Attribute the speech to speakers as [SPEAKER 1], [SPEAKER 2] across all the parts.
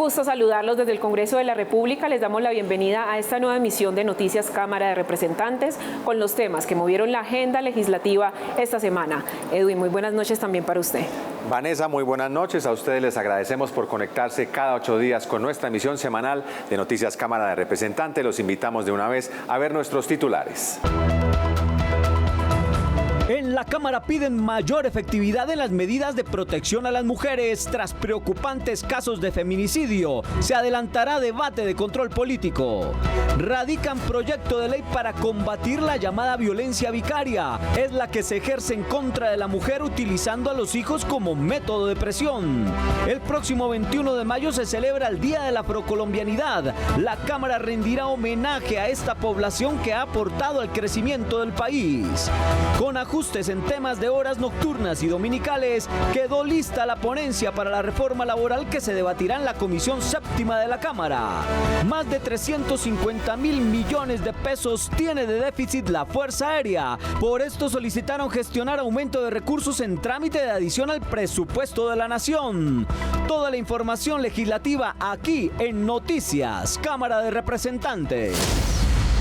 [SPEAKER 1] gusto saludarlos desde el Congreso de la República. Les damos la bienvenida a esta nueva emisión de Noticias Cámara de Representantes con los temas que movieron la agenda legislativa esta semana. Edwin, muy buenas noches también para usted.
[SPEAKER 2] Vanessa, muy buenas noches. A ustedes les agradecemos por conectarse cada 8 días con nuestra emisión semanal de Noticias Cámara de Representantes. Los invitamos de una vez a ver nuestros titulares.
[SPEAKER 3] En la Cámara piden mayor efectividad en las medidas de protección a las mujeres tras preocupantes casos de feminicidio. Se adelantará debate de control político. Radican proyecto de ley para combatir la llamada violencia vicaria. Es la que se ejerce en contra de la mujer utilizando a los hijos como método de presión. El próximo 21 de mayo se celebra el Día de la Afrocolombianidad. La Cámara rendirá homenaje a esta población que ha aportado al crecimiento del país. Con ajustes en temas de horas nocturnas y dominicales, quedó lista la ponencia para la reforma laboral que se debatirá en la Comisión Séptima de la Cámara. Más de 350.000 millones de pesos tiene de déficit la Fuerza Aérea. Por esto solicitaron gestionar aumento de recursos en trámite de adición al presupuesto de la Nación. Toda la información legislativa aquí en Noticias Cámara de Representantes.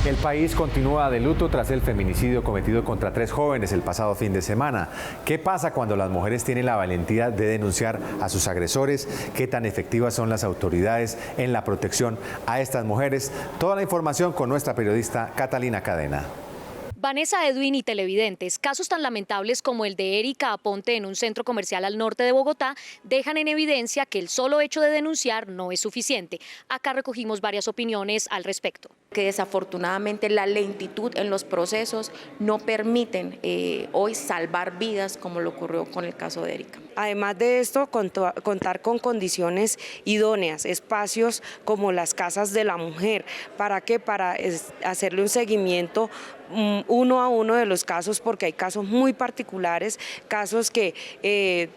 [SPEAKER 2] El país continúa de luto tras el feminicidio cometido contra 3 jóvenes el pasado fin de semana. ¿Qué pasa cuando las mujeres tienen la valentía de denunciar a sus agresores? ¿Qué tan efectivas son las autoridades en la protección a estas mujeres? Toda la información con nuestra periodista Catalina Cadena.
[SPEAKER 4] Vanessa, Edwin y televidentes, casos tan lamentables como el de Erika Aponte en un centro comercial al norte de Bogotá dejan en evidencia que el solo hecho de denunciar no es suficiente. Acá recogimos varias opiniones al respecto.
[SPEAKER 5] Que desafortunadamente la lentitud en los procesos no permiten hoy salvar vidas como lo ocurrió con el caso de Erika.
[SPEAKER 6] Además de esto, contar con condiciones idóneas, espacios como las casas de la mujer. ¿Para qué? Para hacerle un seguimiento uno a uno de los casos, porque hay casos muy particulares, casos que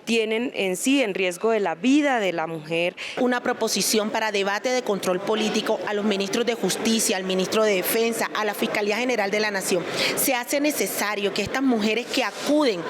[SPEAKER 6] tienen en sí en riesgo de la vida de la mujer.
[SPEAKER 7] Una proposición para debate de control político a los ministros de Justicia, al ministro de Defensa, a la Fiscalía General de la Nación. Se hace necesario que estas mujeres que acuden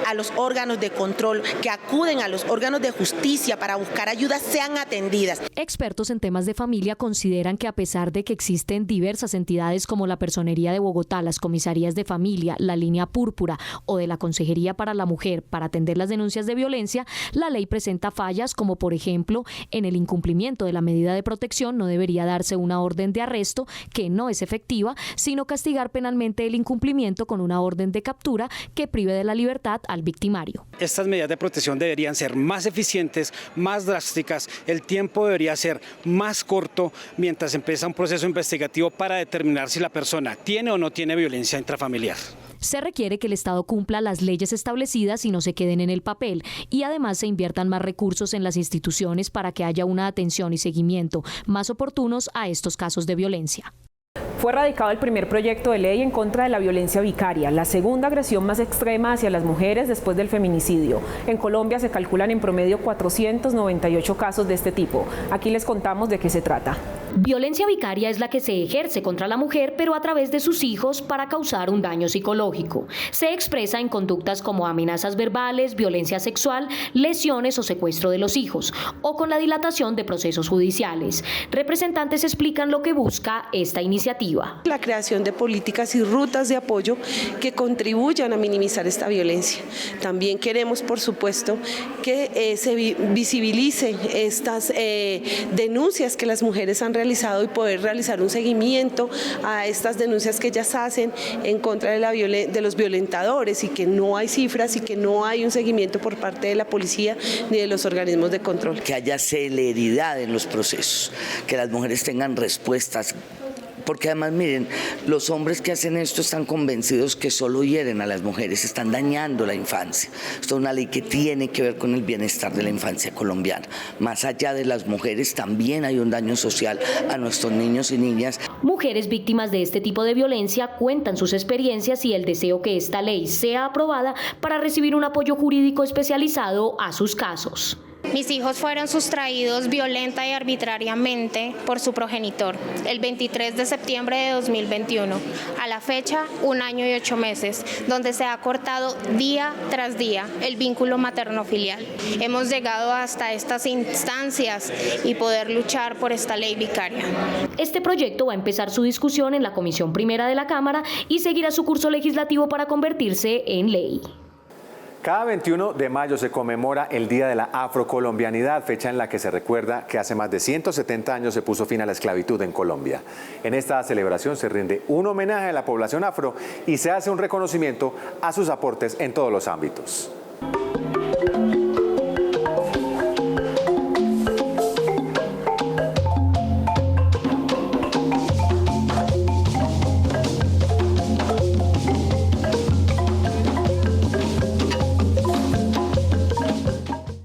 [SPEAKER 7] a los órganos de control, que acuden a los órganos de justicia para buscar ayuda, sean atendidas.
[SPEAKER 4] Expertos en temas de familia consideran que a pesar de que existen diversas entidades como la Personería de Bogotá, las comisarías de familia, la Línea Púrpura o de la Consejería para la Mujer para atender las denuncias de violencia, la ley presenta fallas como por ejemplo en el incumplimiento de la medida de protección no debería darse una orden de arresto que no es efectiva, sino castigar penalmente el incumplimiento con una orden de captura que prive de la libertad al victimario.
[SPEAKER 8] Estas medidas de protección deberían ser más eficientes, más drásticas, el tiempo debería ser más corto mientras empieza un proceso investigativo para determinar si la persona tiene o no tiene violencia intrafamiliar.
[SPEAKER 4] Se requiere que el Estado cumpla las leyes establecidas y no se queden en el papel, y además se inviertan más recursos en las instituciones para que haya una atención y seguimiento más oportunos a estos casos de violencia.
[SPEAKER 1] Fue radicado el primer proyecto de ley en contra de la violencia vicaria, la segunda agresión más extrema hacia las mujeres después del feminicidio. En Colombia se calculan en promedio 498 casos de este tipo. Aquí les contamos de qué se trata.
[SPEAKER 4] Violencia vicaria es la que se ejerce contra la mujer, pero a través de sus hijos para causar un daño psicológico. Se expresa en conductas como amenazas verbales, violencia sexual, lesiones o secuestro de los hijos, o con la dilatación de procesos judiciales. Representantes explican lo que busca esta iniciativa.
[SPEAKER 9] La creación de políticas y rutas de apoyo que contribuyan a minimizar esta violencia. También queremos, por supuesto, que se visibilicen estas denuncias que las mujeres han realizado y poder realizar un seguimiento a estas denuncias que ellas hacen en contra de los violentadores, y que no hay cifras y que no hay un seguimiento por parte de la policía ni de los organismos de control.
[SPEAKER 10] Que haya celeridad en los procesos, que las mujeres tengan respuestas. Porque además, miren, los hombres que hacen esto están convencidos que solo hieren a las mujeres, están dañando la infancia. Esto es una ley que tiene que ver con el bienestar de la infancia colombiana. Más allá de las mujeres, también hay un daño social a nuestros niños y niñas.
[SPEAKER 4] Mujeres víctimas de este tipo de violencia cuentan sus experiencias y el deseo que esta ley sea aprobada para recibir un apoyo jurídico especializado a sus casos.
[SPEAKER 11] Mis hijos fueron sustraídos violenta y arbitrariamente por su progenitor el 23 de septiembre de 2021. A la fecha, 1 año y 8 meses, donde se ha cortado día tras día el vínculo materno-filial. Hemos llegado hasta estas instancias y poder luchar por esta ley vicaria.
[SPEAKER 4] Este proyecto va a empezar su discusión en la Comisión Primera de la Cámara y seguirá su curso legislativo para convertirse en ley.
[SPEAKER 2] Cada 21 de mayo se conmemora el Día de la Afrocolombianidad, fecha en la que se recuerda que hace más de 170 años se puso fin a la esclavitud en Colombia. En esta celebración se rinde un homenaje a la población afro y se hace un reconocimiento a sus aportes en todos los ámbitos.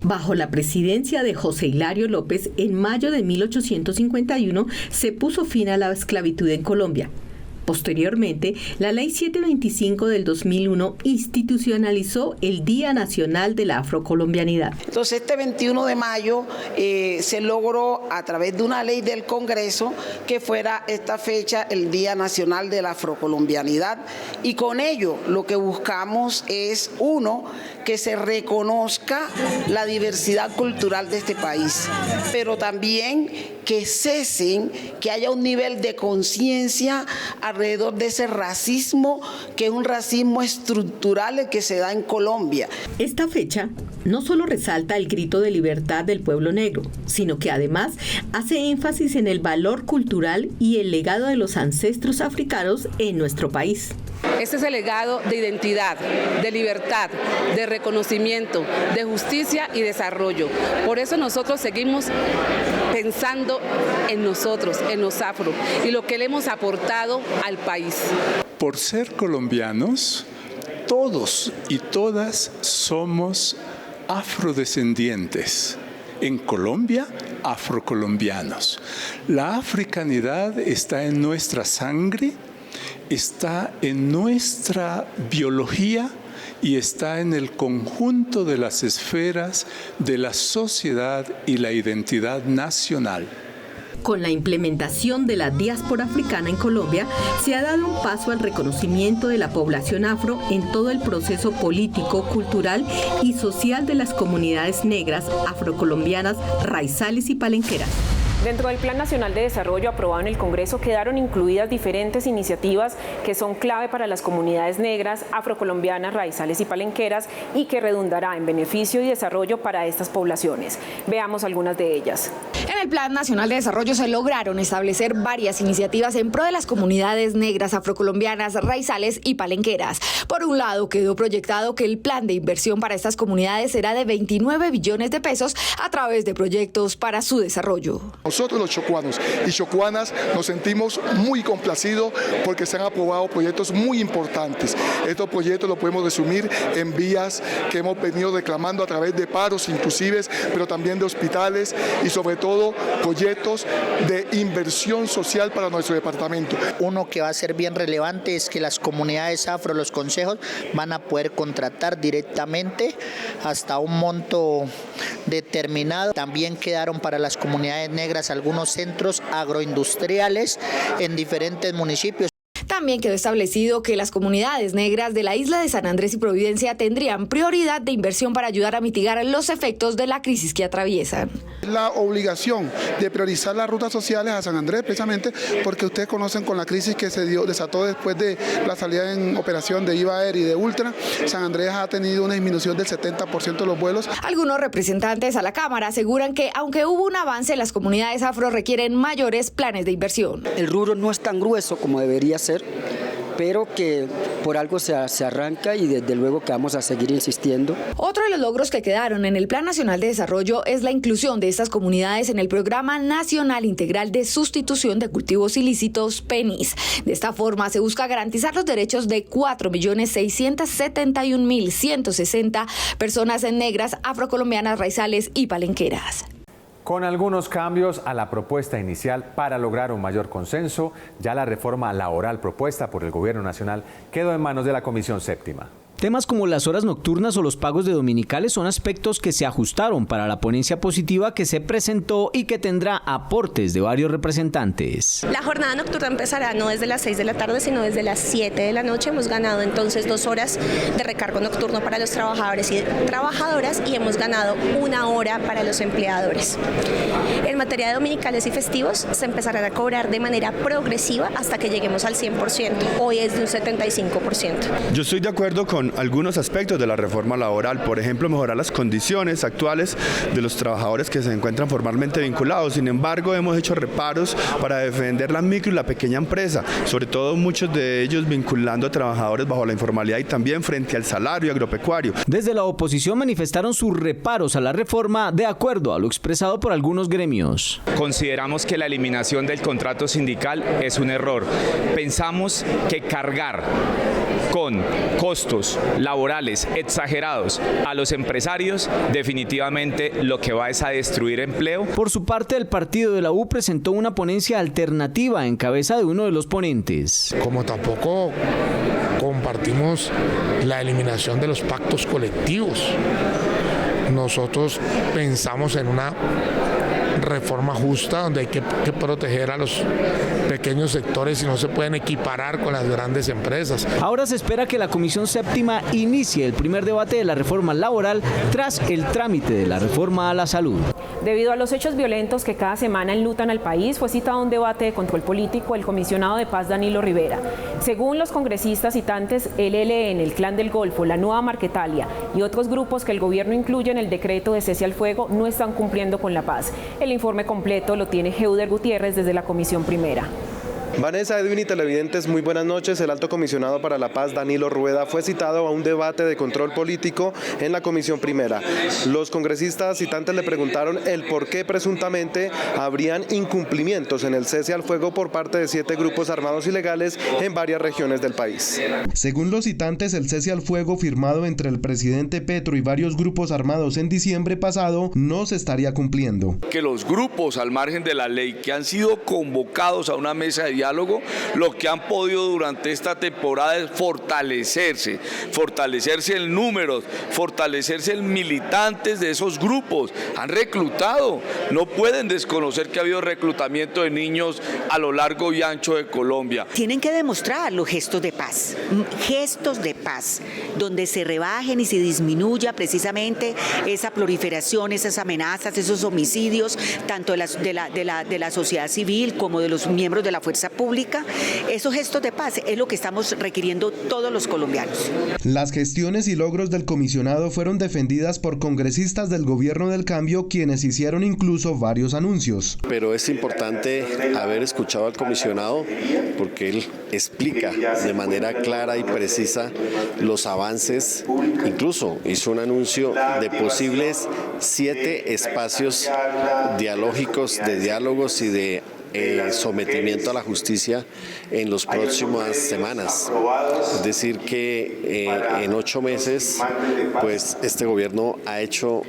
[SPEAKER 12] Bajo la presidencia de José Hilario López, en mayo de 1851 se puso fin a la esclavitud en Colombia. Posteriormente, la Ley 725 del 2001 institucionalizó el Día Nacional de la Afrocolombianidad.
[SPEAKER 13] Entonces, este 21 de mayo se logró a través de una ley del Congreso que fuera esta fecha el Día Nacional de la Afrocolombianidad, y con ello lo que buscamos es, uno, que se reconozca la diversidad cultural de este país, pero también que cesen, que haya un nivel de conciencia alrededor de ese racismo, que es un racismo estructural el que se da en Colombia.
[SPEAKER 12] Esta fecha no solo resalta el grito de libertad del pueblo negro, sino que además hace énfasis en el valor cultural y el legado de los ancestros africanos en nuestro país.
[SPEAKER 14] Este es el legado de identidad, de libertad, de reconocimiento, de justicia y desarrollo. Por eso nosotros seguimos pensando en nosotros, en los afro, y lo que le hemos aportado al país.
[SPEAKER 15] Por ser colombianos, todos y todas somos afrodescendientes. En Colombia, afrocolombianos. La africanidad está en nuestra sangre, está en nuestra biología y está en el conjunto de las esferas de la sociedad y la identidad nacional.
[SPEAKER 12] Con la implementación de la diáspora africana en Colombia, se ha dado un paso al reconocimiento de la población afro en todo el proceso político, cultural y social de las comunidades negras, afrocolombianas, raizales y palenqueras.
[SPEAKER 1] Dentro del Plan Nacional de Desarrollo aprobado en el Congreso quedaron incluidas diferentes iniciativas que son clave para las comunidades negras, afrocolombianas, raizales y palenqueras y que redundará en beneficio y desarrollo para estas poblaciones. Veamos algunas de ellas.
[SPEAKER 16] En el Plan Nacional de Desarrollo se lograron establecer varias iniciativas en pro de las comunidades negras, afrocolombianas, raizales y palenqueras. Por un lado, quedó proyectado que el plan de inversión para estas comunidades será de 29 billones de pesos a través de proyectos para su desarrollo.
[SPEAKER 17] Nosotros los chocuanos y chocuanas nos sentimos muy complacidos porque se han aprobado proyectos muy importantes. Estos proyectos los podemos resumir en vías que hemos venido reclamando a través de paros inclusive, pero también de hospitales y sobre todo proyectos de inversión social para nuestro departamento.
[SPEAKER 18] Uno que va a ser bien relevante es que las comunidades afro, los consejos, van a poder contratar directamente hasta un monto determinado. También quedaron para las comunidades negras algunos centros agroindustriales en diferentes municipios.
[SPEAKER 16] También quedó establecido que las comunidades negras de la isla de San Andrés y Providencia tendrían prioridad de inversión para ayudar a mitigar los efectos de la crisis que atraviesan.
[SPEAKER 17] La obligación de priorizar las rutas sociales a San Andrés, precisamente porque ustedes conocen con la crisis que se desató después de la salida en operación de Ivaer y de Ultra, San Andrés ha tenido una disminución del 70% de los vuelos.
[SPEAKER 16] Algunos representantes a la Cámara aseguran que aunque hubo un avance, las comunidades afro requieren mayores planes de inversión.
[SPEAKER 19] El rubro no es tan grueso como debería ser, pero que por algo se arranca y desde luego que vamos a seguir insistiendo.
[SPEAKER 16] Otro de los logros que quedaron en el Plan Nacional de Desarrollo es la inclusión de estas comunidades en el Programa Nacional Integral de Sustitución de Cultivos Ilícitos, PENIS. De esta forma se busca garantizar los derechos de 4.671.160 personas negras, afrocolombianas, raizales y palenqueras.
[SPEAKER 2] Con algunos cambios a la propuesta inicial para lograr un mayor consenso, ya la reforma laboral propuesta por el Gobierno Nacional quedó en manos de la Comisión Séptima.
[SPEAKER 3] Temas como las horas nocturnas o los pagos de dominicales son aspectos que se ajustaron para la ponencia positiva que se presentó y que tendrá aportes de varios representantes.
[SPEAKER 20] La jornada nocturna empezará no desde las 6 de la tarde, sino desde las 7 de la noche. Hemos ganado entonces 2 horas de recargo nocturno para los trabajadores y trabajadoras y hemos ganado 1 hora para los empleadores. En materia de dominicales y festivos se empezarán a cobrar de manera progresiva hasta que lleguemos al 100%. Hoy es de un 75%.
[SPEAKER 21] Yo estoy de acuerdo con algunos aspectos de la reforma laboral, por ejemplo, mejorar las condiciones actuales de los trabajadores que se encuentran formalmente vinculados. Sin embargo, hemos hecho reparos para defender la micro y la pequeña empresa, sobre todo muchos de ellos vinculando a trabajadores bajo la informalidad y también frente al salario agropecuario.
[SPEAKER 3] Desde la oposición manifestaron sus reparos a la reforma de acuerdo a lo expresado por algunos gremios.
[SPEAKER 22] Consideramos que la eliminación del contrato sindical es un error. Pensamos que cargar con costos laborales exagerados a los empresarios definitivamente lo que va es a destruir empleo.
[SPEAKER 3] Por su parte, el partido de la U presentó una ponencia alternativa en cabeza de uno de los ponentes.
[SPEAKER 23] Como tampoco compartimos la eliminación de los pactos colectivos, nosotros pensamos en una reforma justa donde hay que proteger a los pequeños sectores y no se pueden equiparar con las grandes empresas.
[SPEAKER 3] Ahora se espera que la Comisión Séptima inicie el primer debate de la reforma laboral tras el trámite de la reforma a la salud.
[SPEAKER 1] Debido a los hechos violentos que cada semana enlutan al país, fue citado un debate de control político el comisionado de paz Danilo Rivera. Según los congresistas citantes, el ELN, el Clan del Golfo, la Nueva Marquetalia y otros grupos que el gobierno incluye en el decreto de cese al fuego no están cumpliendo con la paz. El informe completo lo tiene Heuder Gutiérrez desde la Comisión Primera.
[SPEAKER 24] Vanessa, Edwin y televidentes, muy buenas noches. El alto comisionado para la paz, Danilo Rueda, fue citado a un debate de control político en la Comisión Primera. Los congresistas citantes le preguntaron el por qué presuntamente habrían incumplimientos en el cese al fuego por parte de 7 grupos armados ilegales en varias regiones del país.
[SPEAKER 25] Según los citantes, el cese al fuego firmado entre el presidente Petro y varios grupos armados en diciembre pasado no se estaría cumpliendo.
[SPEAKER 26] Que los grupos al margen de la ley que han sido convocados a una mesa de diálogo, lo que han podido durante esta temporada es fortalecerse en números, fortalecerse en militantes de esos grupos. Han reclutado, no pueden desconocer que ha habido reclutamiento de niños a lo largo y ancho de Colombia.
[SPEAKER 27] Tienen que demostrar los gestos de paz, donde se rebajen y se disminuya precisamente esa proliferación, esas amenazas, esos homicidios, tanto de la sociedad civil como de los miembros de la fuerza pública. Esos gestos de paz es lo que estamos requiriendo todos los colombianos.
[SPEAKER 25] Las gestiones y logros del comisionado fueron defendidas por congresistas del Gobierno del Cambio, quienes hicieron incluso varios anuncios.
[SPEAKER 28] Pero es importante haber escuchado al comisionado porque él explica de manera clara y precisa los avances, incluso hizo un anuncio de posibles 7 espacios dialógicos, de diálogos y de sometimiento a la justicia en las próximas semanas. Es decir que en 8 meses pues este gobierno ha hecho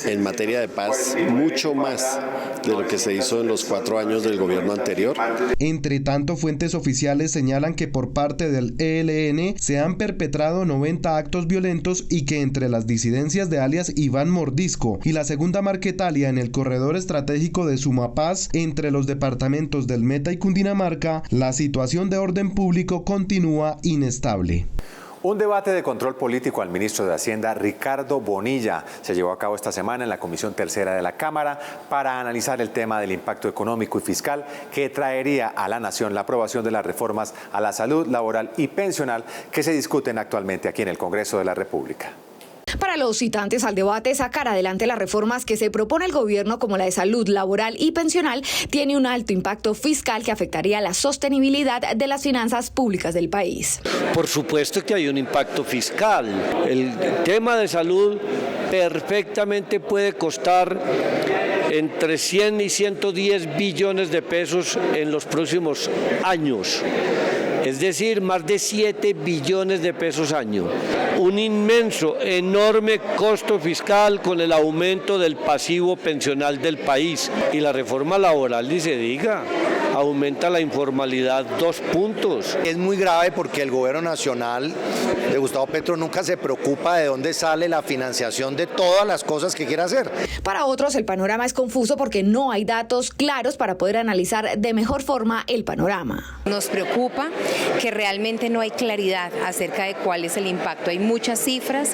[SPEAKER 28] en materia de paz mucho más de lo que se hizo en los 4 años del gobierno anterior.
[SPEAKER 25] Entre tanto, fuentes oficiales señalan que por parte del ELN se han perpetrado 90 actos violentos y que entre las disidencias de alias Iván Mordisco y la Segunda Marquetalia en el corredor estratégico de Sumapaz entre los departamentos del Meta y Cundinamarca, la situación de orden público continúa inestable.
[SPEAKER 2] Un debate de control político al ministro de Hacienda, Ricardo Bonilla, se llevó a cabo esta semana en la Comisión Tercera de la Cámara para analizar el tema del impacto económico y fiscal que traería a la nación la aprobación de las reformas a la salud, laboral y pensional que se discuten actualmente aquí en el Congreso de la República.
[SPEAKER 16] Para los citantes al debate, sacar adelante las reformas que se propone el gobierno, como la de salud, laboral y pensional, tiene un alto impacto fiscal que afectaría la sostenibilidad de las finanzas públicas del país.
[SPEAKER 29] Por supuesto que hay un impacto fiscal. El tema de salud perfectamente puede costar entre 100 y 110 billones de pesos en los próximos años. Es decir, más de 7 billones de pesos año. Un inmenso, enorme costo fiscal con el aumento del pasivo pensional del país. Y la reforma laboral, ni se diga, aumenta la informalidad 2 puntos.
[SPEAKER 4] Es muy grave porque el gobierno nacional de Gustavo Petro nunca se preocupa de dónde sale la financiación de todas las cosas que quiere hacer.
[SPEAKER 16] Para otros el panorama es confuso porque no hay datos claros para poder analizar de mejor forma el panorama.
[SPEAKER 5] Nos preocupa que realmente no hay claridad acerca de cuál es el impacto. Hay muchas cifras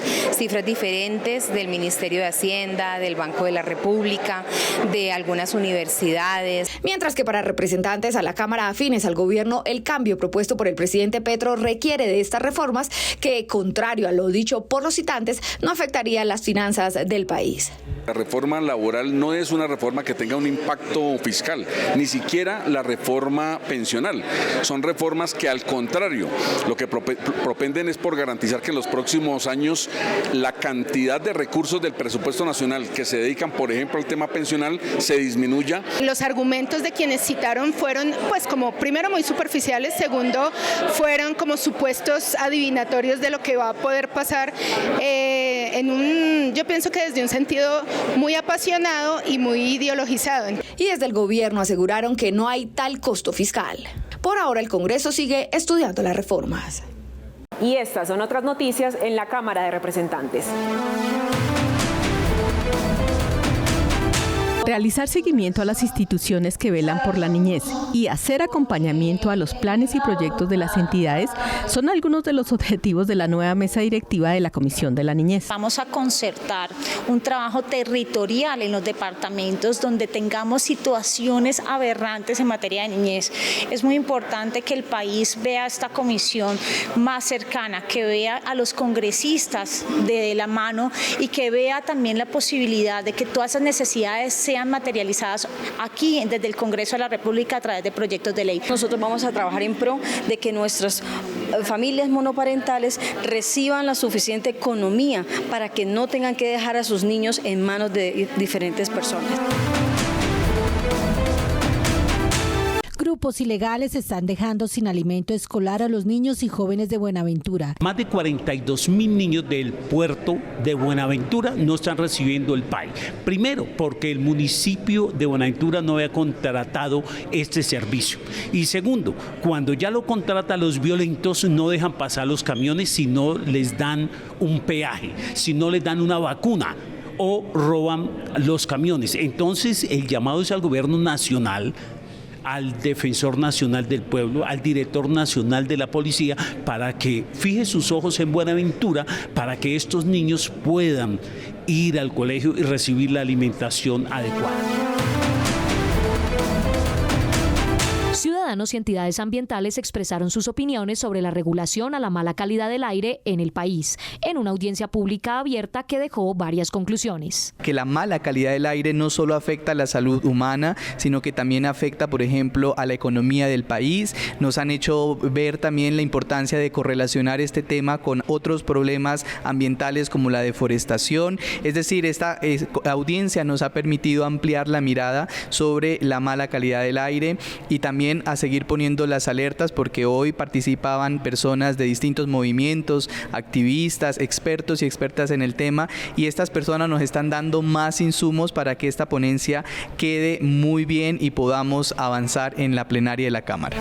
[SPEAKER 5] diferentes del Ministerio de Hacienda, del Banco de la República, de algunas universidades.
[SPEAKER 16] Mientras que para representantes a la Cámara afines al gobierno, el cambio propuesto por el presidente Petro requiere de estas reformas que, contrario a lo dicho por los citantes, no afectaría las finanzas del país.
[SPEAKER 6] La reforma laboral no es una reforma que tenga un impacto fiscal, ni siquiera la reforma pensional. Son reformas que, al contrario, lo que propenden es por garantizar que en los próximos años la cantidad de recursos del presupuesto nacional que se dedican, por ejemplo, al tema pensional se disminuya.
[SPEAKER 7] Los argumentos de quienes citaron fueron, pues, como primero muy superficiales, segundo fueron como supuestos adivinatorios de lo que va a poder pasar yo pienso que desde un sentido muy apasionado y muy ideologizado.
[SPEAKER 16] Y desde el gobierno aseguraron que no hay tal costo fiscal. Por ahora el Congreso sigue estudiando las reformas.
[SPEAKER 1] Y estas son otras noticias en la Cámara de Representantes.
[SPEAKER 8] Realizar seguimiento a las instituciones que velan por la niñez y hacer acompañamiento a los planes y proyectos de las entidades son algunos de los objetivos de la nueva mesa directiva de la Comisión de la Niñez.
[SPEAKER 9] Vamos a concertar un trabajo territorial en los departamentos donde tengamos situaciones aberrantes en materia de niñez. Es muy importante que el país vea esta comisión más cercana, que vea a los congresistas de la mano y que vea también la posibilidad de que todas esas necesidades sean materializadas aquí desde el Congreso de la República a través de proyectos de ley.
[SPEAKER 10] Nosotros vamos a trabajar en pro de que nuestras familias monoparentales reciban la suficiente economía para que no tengan que dejar a sus niños en manos de diferentes personas.
[SPEAKER 11] Grupos ilegales están dejando sin alimento escolar a los niños y jóvenes de Buenaventura.
[SPEAKER 13] Más de 42.000 niños del puerto de Buenaventura no están recibiendo el PAI. Primero, porque el municipio de Buenaventura no había contratado este servicio. Y segundo, cuando ya lo contratan, los violentos no dejan pasar los camiones si no les dan un peaje, si no les dan una vacuna o roban los camiones. Entonces, el llamado es al gobierno nacional, al Defensor Nacional del Pueblo, al Director Nacional de la Policía, para que fije sus ojos en Buenaventura, para que estos niños puedan ir al colegio y recibir la alimentación adecuada.
[SPEAKER 11] Ciudadanos y entidades ambientales expresaron sus opiniones sobre la regulación a la mala calidad del aire en el país, en una audiencia pública abierta que dejó varias conclusiones.
[SPEAKER 30] Que la mala calidad del aire no solo afecta a la salud humana, sino que también afecta, por ejemplo, a la economía del país. Nos han hecho ver también la importancia de correlacionar este tema con otros problemas ambientales como la deforestación. Es decir, esta audiencia nos ha permitido ampliar la mirada sobre la mala calidad del aire y también a seguir poniendo las alertas, porque hoy participaban personas de distintos movimientos, activistas, expertos y expertas en el tema, y estas personas nos están dando más insumos para que esta ponencia quede muy bien y podamos avanzar en la plenaria de la Cámara.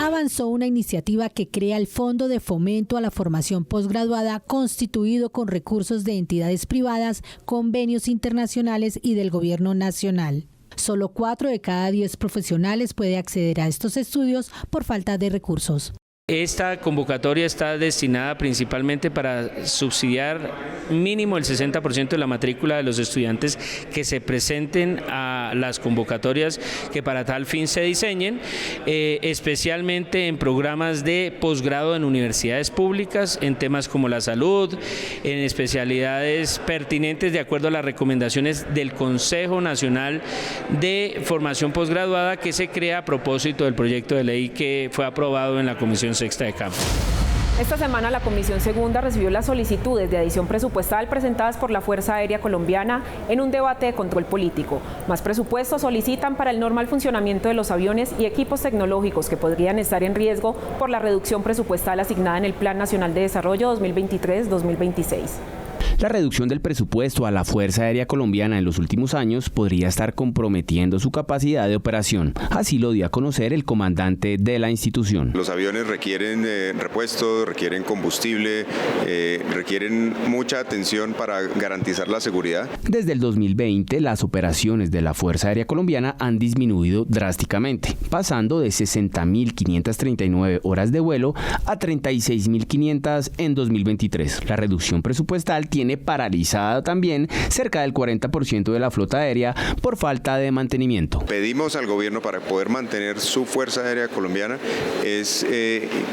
[SPEAKER 11] Avanzó una iniciativa que crea el Fondo de Fomento a la Formación Posgraduada, constituido con recursos de entidades privadas, convenios internacionales y del Gobierno Nacional. Solo 4 de cada 10 profesionales puede acceder a estos estudios por falta de recursos.
[SPEAKER 31] Esta convocatoria está destinada principalmente para subsidiar mínimo el 60% de la matrícula de los estudiantes que se presenten a las convocatorias que para tal fin se diseñen, especialmente en programas de posgrado en universidades públicas, en temas como la salud, en especialidades pertinentes de acuerdo a las recomendaciones del Consejo Nacional de Formación Posgraduada, que se crea a propósito del proyecto de ley que fue aprobado en la Comisión Sexta de Cámara.
[SPEAKER 1] Esta semana la Comisión Segunda recibió las solicitudes de adición presupuestal presentadas por la Fuerza Aérea Colombiana en un debate de control político. Más presupuestos solicitan para el normal funcionamiento de los aviones y equipos tecnológicos que podrían estar en riesgo por la reducción presupuestal asignada en el Plan Nacional de Desarrollo 2023-2026.
[SPEAKER 3] La reducción del presupuesto a la Fuerza Aérea Colombiana en los últimos años podría estar comprometiendo su capacidad de operación. Así lo dio a conocer el comandante de la institución.
[SPEAKER 12] Los aviones requieren repuestos, requieren combustible, requieren mucha atención para garantizar la seguridad.
[SPEAKER 3] Desde el 2020, las operaciones de la Fuerza Aérea Colombiana han disminuido drásticamente, pasando de 60.539 horas de vuelo a 36.500 en 2023. La reducción presupuestal tiene paralizada también cerca del 40% de la flota aérea por falta de mantenimiento.
[SPEAKER 12] Pedimos al gobierno, para poder mantener su Fuerza Aérea Colombiana, es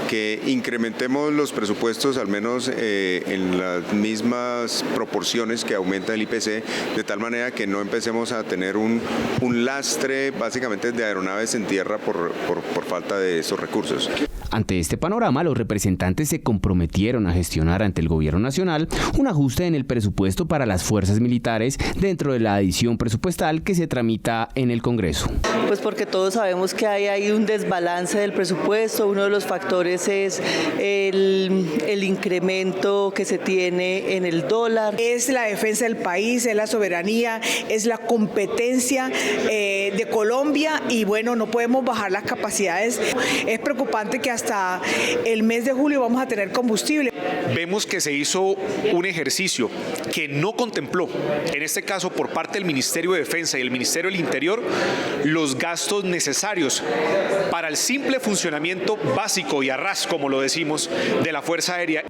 [SPEAKER 12] que incrementemos los presupuestos al menos en las mismas proporciones que aumenta el IPC, de tal manera que no empecemos a tener un lastre básicamente de aeronaves en tierra por falta de esos recursos.
[SPEAKER 3] Ante este panorama, los representantes se comprometieron a gestionar ante el Gobierno Nacional un ajuste en el presupuesto para las fuerzas militares dentro de la adición presupuestal que se tramita en el Congreso.
[SPEAKER 14] Pues porque todos sabemos que hay un desbalance del presupuesto. Uno de los factores es el incremento que se tiene en el dólar.
[SPEAKER 15] Es la defensa del país, es la soberanía, es la competencia de Colombia y bueno, no podemos bajar las capacidades. Es preocupante que hasta el mes de julio vamos a tener combustible.
[SPEAKER 17] Vemos que se hizo un ejercicio que no contempló, en este caso por parte del Ministerio de Defensa y el Ministerio del Interior, los gastos necesarios para el simple funcionamiento básico y a ras, como lo decimos, de la Fuerza Aérea.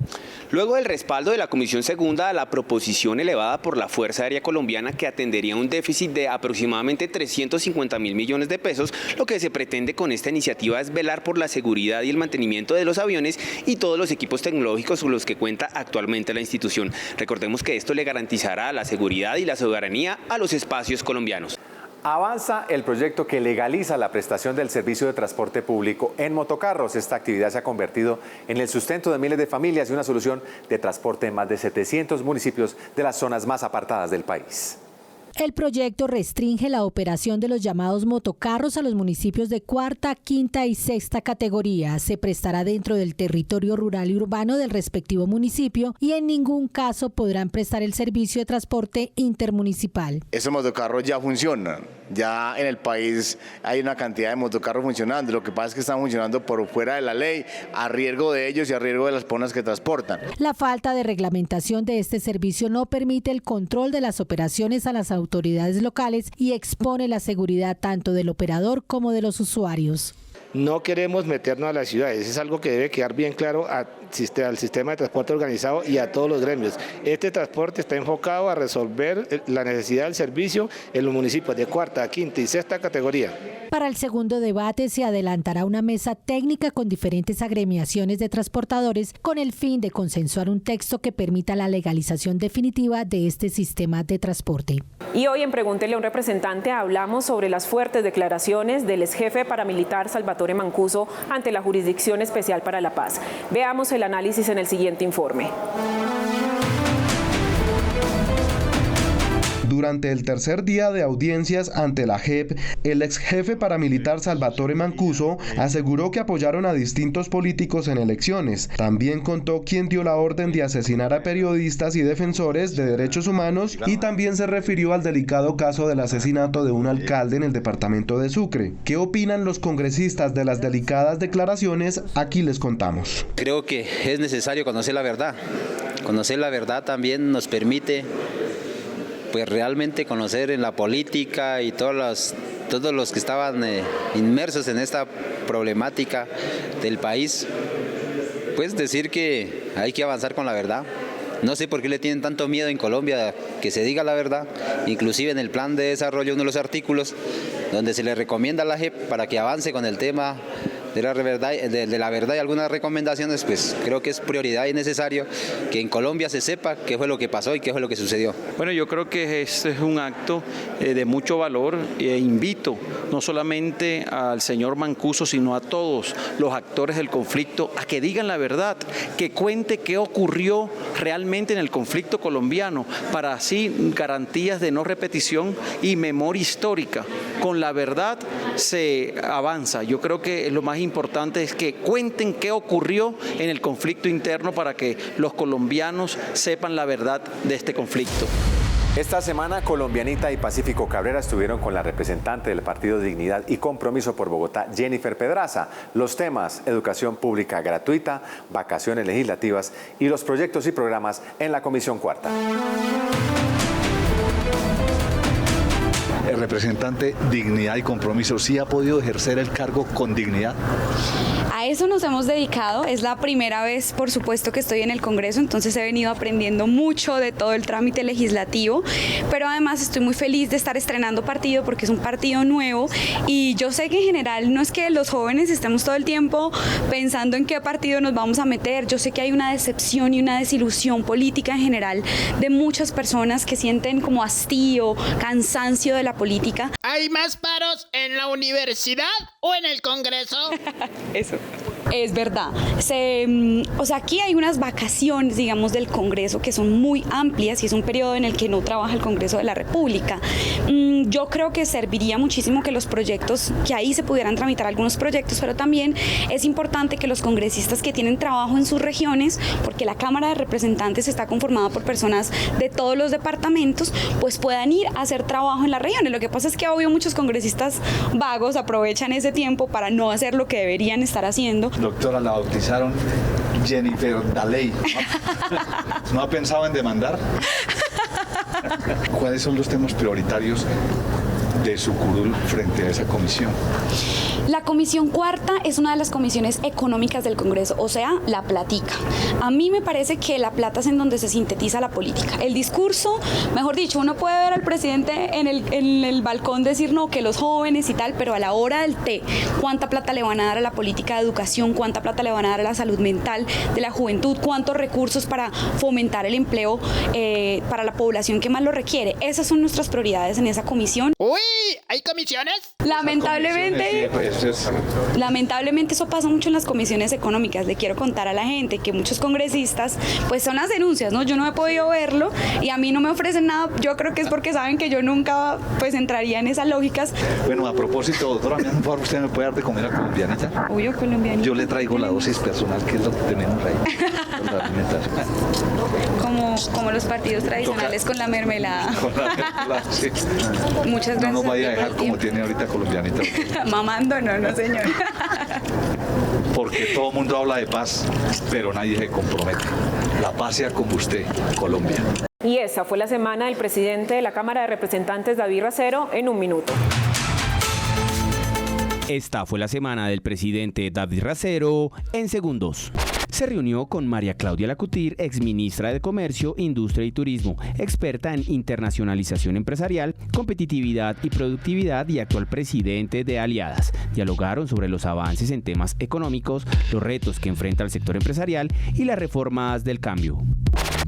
[SPEAKER 18] Luego del respaldo de la Comisión Segunda a la proposición elevada por la Fuerza Aérea Colombiana, que atendería un déficit de aproximadamente 350.000 millones de pesos, lo que se pretende con esta iniciativa es velar por la seguridad y el mantenimiento de los aviones y todos los equipos tecnológicos con los que cuenta actualmente la institución. Recordemos que esto le garantizará la seguridad y la soberanía a los espacios colombianos.
[SPEAKER 2] Avanza el proyecto que legaliza la prestación del servicio de transporte público en motocarros. Esta actividad se ha convertido en el sustento de miles de familias y una solución de transporte en más de 700 municipios de las zonas más apartadas del país.
[SPEAKER 11] El proyecto restringe la operación de los llamados motocarros a los municipios de cuarta, quinta y sexta categoría. Se prestará dentro del territorio rural y urbano del respectivo municipio y en ningún caso podrán prestar el servicio de transporte intermunicipal.
[SPEAKER 19] Esos motocarros ya funcionan. Ya en el país hay una cantidad de motocarros funcionando. Lo que pasa es que están funcionando por fuera de la ley, a riesgo de ellos y a riesgo de las personas que transportan.
[SPEAKER 11] La falta de reglamentación de este servicio no permite el control de las operaciones a las autoridades locales y expone la seguridad tanto del operador como de los usuarios.
[SPEAKER 20] No queremos meternos a las ciudades, es algo que debe quedar bien claro al sistema de transporte organizado y a todos los gremios. Este transporte está enfocado a resolver la necesidad del servicio en los municipios de cuarta, quinta y sexta categoría.
[SPEAKER 11] Para el segundo debate se adelantará una mesa técnica con diferentes agremiaciones de transportadores con el fin de consensuar un texto que permita la legalización definitiva de este sistema de transporte.
[SPEAKER 1] Y hoy en Pregúntele a un representante hablamos sobre las fuertes declaraciones del exjefe paramilitar Salvatore Mancuso ante la Jurisdicción Especial para la Paz. Veamos el análisis en el siguiente informe.
[SPEAKER 25] Durante el tercer día de audiencias ante la JEP, el ex jefe paramilitar Salvatore Mancuso aseguró que apoyaron a distintos políticos en elecciones. También contó quién dio la orden de asesinar a periodistas y defensores de derechos humanos y también se refirió al delicado caso del asesinato de un alcalde en el departamento de Sucre. ¿Qué opinan los congresistas de las delicadas declaraciones? Aquí les contamos.
[SPEAKER 21] Creo que es necesario conocer la verdad. Conocer la verdad también nos permite pues realmente conocer en la política y todos los que estaban inmersos en esta problemática del país, pues decir que hay que avanzar con la verdad. No sé por qué le tienen tanto miedo en Colombia que se diga la verdad, inclusive en el plan de desarrollo uno de los artículos donde se le recomienda a la JEP para que avance con el tema de la verdad y algunas recomendaciones, pues creo que es prioridad y necesario que en Colombia se sepa qué fue lo que pasó y qué fue lo que sucedió.
[SPEAKER 20] Bueno, yo creo que este es un acto de mucho valor e invito no solamente al señor Mancuso, sino a todos los actores del conflicto a que digan la verdad, que cuente qué ocurrió realmente en el conflicto colombiano, para así garantías de no repetición y memoria histórica con la verdad se avanza. Yo creo que lo más importante es que cuenten qué ocurrió en el conflicto interno para que los colombianos sepan la verdad de este conflicto.
[SPEAKER 2] Esta semana, Colombianita y Pacífico Cabrera estuvieron con la representante del Partido Dignidad y Compromiso por Bogotá, Jennifer Pedraza. Los temas: educación pública gratuita, vacaciones legislativas y los proyectos y programas en la Comisión Cuarta.
[SPEAKER 4] El representante Dignidad y Compromiso, ¿sí ha podido ejercer el cargo con dignidad?
[SPEAKER 5] A eso nos hemos dedicado, es la primera vez, por supuesto, que estoy en el Congreso, entonces he venido aprendiendo mucho de todo el trámite legislativo, pero además estoy muy feliz de estar estrenando partido porque es un partido nuevo y yo sé que en general no es que los jóvenes estemos todo el tiempo pensando en qué partido nos vamos a meter, yo sé que hay una decepción y una desilusión política en general de muchas personas que sienten como hastío, cansancio de la política.
[SPEAKER 6] ¿Hay más paros en la universidad o en el Congreso?
[SPEAKER 5] Eso. Es verdad. Aquí hay unas vacaciones, digamos, del Congreso que son muy amplias y es un periodo en el que no trabaja el Congreso de la República. Yo creo que serviría muchísimo que los proyectos, que ahí se pudieran tramitar algunos proyectos, pero también es importante que los congresistas que tienen trabajo en sus regiones, porque la Cámara de Representantes está conformada por personas de todos los departamentos, pues puedan ir a hacer trabajo en las regiones. Lo que pasa es que obvio muchos congresistas vagos aprovechan ese tiempo para no hacer lo que deberían estar haciendo.
[SPEAKER 4] Doctora, la bautizaron Jennifer Daley. ¿No ha pensado en demandar? ¿Cuáles son los temas prioritarios de su curul frente a esa comisión?
[SPEAKER 5] La Comisión Cuarta es una de las comisiones económicas del Congreso, o sea, la platica. A mí me parece que la plata es en donde se sintetiza la política. El discurso, mejor dicho, uno puede ver al presidente en el balcón decir no, que los jóvenes y tal, pero a la hora del té, ¿cuánta plata le van a dar a la política de educación? ¿Cuánta plata le van a dar a la salud mental de la juventud? ¿Cuántos recursos para fomentar el empleo para la población que más lo requiere? Esas son nuestras prioridades en esa comisión.
[SPEAKER 6] ¡Uy! ¿Hay comisiones?
[SPEAKER 5] Lamentablemente eso pasa mucho en las comisiones económicas. Le quiero contar a la gente que muchos congresistas, pues son las denuncias, ¿no? Yo no he podido verlo y a mí no me ofrecen nada. Yo creo que es porque saben que yo nunca pues entraría en esas lógicas.
[SPEAKER 4] Bueno, a propósito, doctora, por favor, ¿usted me puede dar de comer a Colombianita?
[SPEAKER 5] Uy, yo Colombianita.
[SPEAKER 4] Yo le traigo la dosis personal, que es lo que tenemos ahí.
[SPEAKER 5] Como los partidos tradicionales con la mermelada.
[SPEAKER 4] Con la mermelada, sí.
[SPEAKER 5] Muchas gracias.
[SPEAKER 4] No nos vaya a dejar como tiene ahorita Colombianita.
[SPEAKER 5] Mamando, no señor.
[SPEAKER 4] Porque todo el mundo habla de paz, pero nadie se compromete. La paz sea con usted, Colombia.
[SPEAKER 1] Y esa fue la semana del presidente de la Cámara de Representantes, David Racero, en un minuto.
[SPEAKER 3] Esta fue la semana del presidente David Racero en segundos. Se reunió con María Claudia Lacutir, exministra de Comercio, Industria y Turismo, experta en internacionalización empresarial, competitividad y productividad y actual presidente de Aliadas. Dialogaron sobre los avances en temas económicos, los retos que enfrenta el sector empresarial y las reformas del cambio.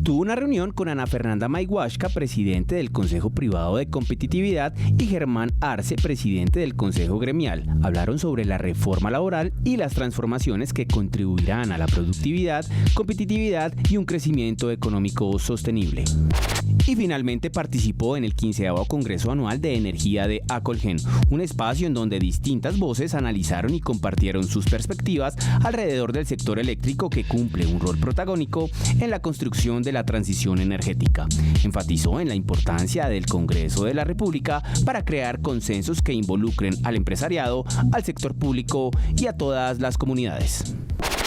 [SPEAKER 3] Tuvo una reunión con Ana Fernanda Mayhuashka, presidente del Consejo Privado de Competitividad, y Germán Arce, presidente del Consejo Gremial. Hablaron sobre la reforma laboral y las transformaciones que contribuirán a la productividad, competitividad y un crecimiento económico sostenible. Y finalmente participó en el 15º Congreso Anual de Energía de Acolgen, un espacio en donde distintas voces analizaron y compartieron sus perspectivas alrededor del sector eléctrico, que cumple un rol protagónico en la construcción de la transición energética. Enfatizó en la importancia del Congreso de la República para crear consensos que involucren al empresariado, al sector público y a todas las comunidades.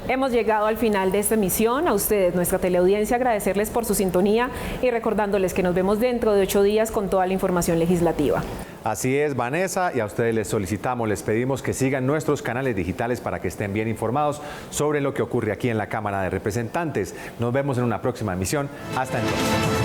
[SPEAKER 1] Hemos llegado al final de esta emisión. A ustedes, nuestra teleaudiencia, agradecerles por su sintonía y recordándoles que nos vemos dentro de 8 días con toda la información legislativa.
[SPEAKER 2] Así es, Vanessa, y a ustedes les solicitamos, les pedimos que sigan nuestros canales digitales para que estén bien informados sobre lo que ocurre aquí en la Cámara de Representantes. Nos vemos en una próxima emisión. Hasta entonces.